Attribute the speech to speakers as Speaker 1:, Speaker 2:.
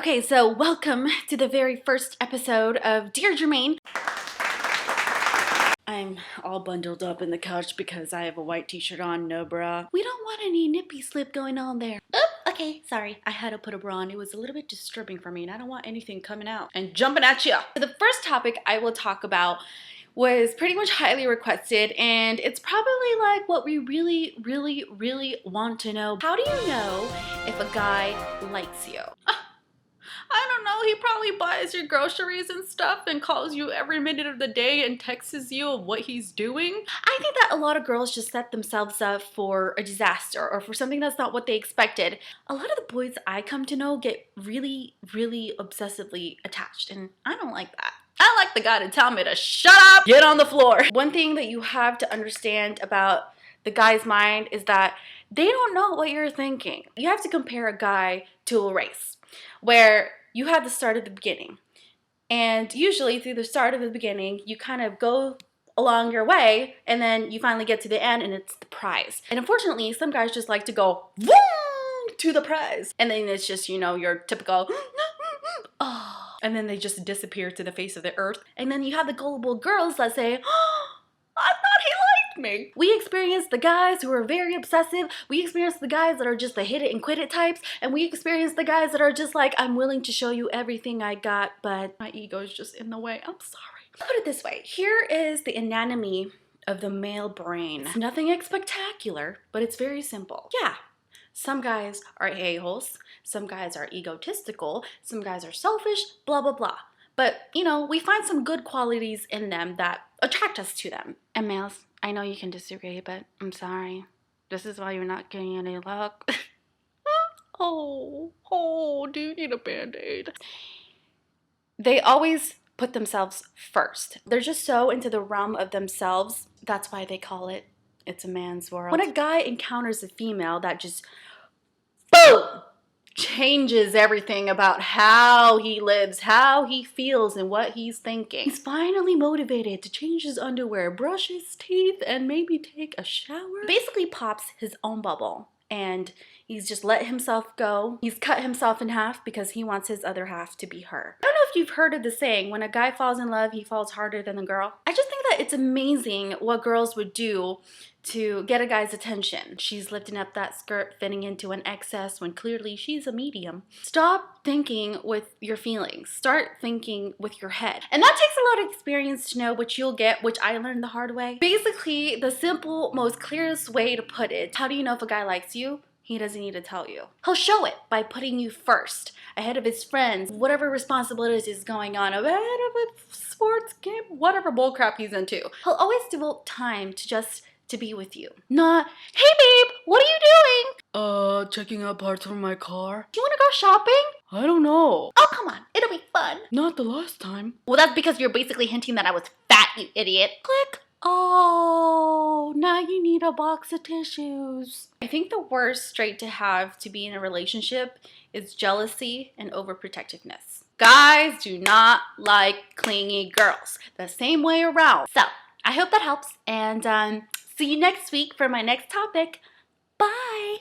Speaker 1: Okay, so welcome to the very first episode of Dear Jermaine. I'm all bundled up in the couch because I have a white t-shirt on, no bra. We don't want any nippy slip going on there. Oh, okay, sorry. I had to put a bra on. It was a little bit disturbing for me and I don't want anything coming out and jumping at you. The first topic I will talk about was pretty much highly requested, and it's probably like what we really want to know. How do you know if a guy likes you? I don't know, he probably buys your groceries and stuff and calls you every minute of the day and texts you of what he's doing. I think that a lot of girls just set themselves up for a disaster or for something that's not what they expected. A lot of the boys I come to know get really obsessively attached, and I don't like that. I like the guy to tell me to shut up, get on the floor. One thing that you have to understand about the guy's mind is that they don't know what you're thinking. You have to compare a guy to a race where you have the start at the beginning. And usually through the start of the beginning, you kind of go along your way and then you finally get to the end and it's the prize. And unfortunately, some guys just like to go vroom, to the prize. And then it's just, you know, your typical oh. And then they just disappear to the face of the earth. And then you have the gullible girls that say, oh, I thought he liked me. We experience the guys who are very obsessive. We experience the guys that are just the hit it and quit it types. And we experience the guys that are just like, I'm willing to show you everything I got, but my ego is just in the way. I'm sorry. I'll put it this way. Here is the anatomy of the male brain. It's nothing spectacular, but it's very simple. Yeah. Some guys are a-holes, some guys are egotistical, some guys are selfish, blah, blah, blah. But, you know, we find some good qualities in them that attract us to them. And males, I know you can disagree, but I'm sorry. This is why you're not getting any luck. Oh, do you need a Band-Aid? They always put themselves first. They're just so into the realm of themselves. That's why they call it It's a Man's World. When a guy encounters a female that just, boom, changes everything about how he lives, how he feels, and what he's thinking. He's finally motivated to change his underwear, brush his teeth, and maybe take a shower. He basically pops his own bubble, and he's just let himself go. He's cut himself in half because he wants his other half to be her. I don't know if you've heard of the saying, when a guy falls in love, he falls harder than a girl. I just think that it's amazing what girls would do to get a guy's attention. She's lifting up that skirt, fitting into an XS when clearly she's a medium. Stop thinking with your feelings. Start thinking with your head. And that takes a lot of experience to know what you'll get, which I learned the hard way. Basically, the simple, most clearest way to put it, how do you know if a guy likes you? He doesn't need to tell you. He'll show it by putting you first, ahead of his friends, whatever responsibilities is going on, ahead of a sports game, whatever bullcrap he's into. He'll always devote time to be with you. Not, hey babe, what are you doing?
Speaker 2: Checking out parts for my car.
Speaker 1: Do you want to go shopping?
Speaker 2: I don't know.
Speaker 1: Oh, come on, it'll be fun.
Speaker 2: Not the last time.
Speaker 1: Well, that's because you're basically hinting that I was fat, you idiot. Click. Oh, now you need a box of tissues. I think the worst trait to have to be in a relationship is jealousy and overprotectiveness. Guys do not like clingy girls. The same way around. So, I hope that helps, and see you next week for my next topic. Bye!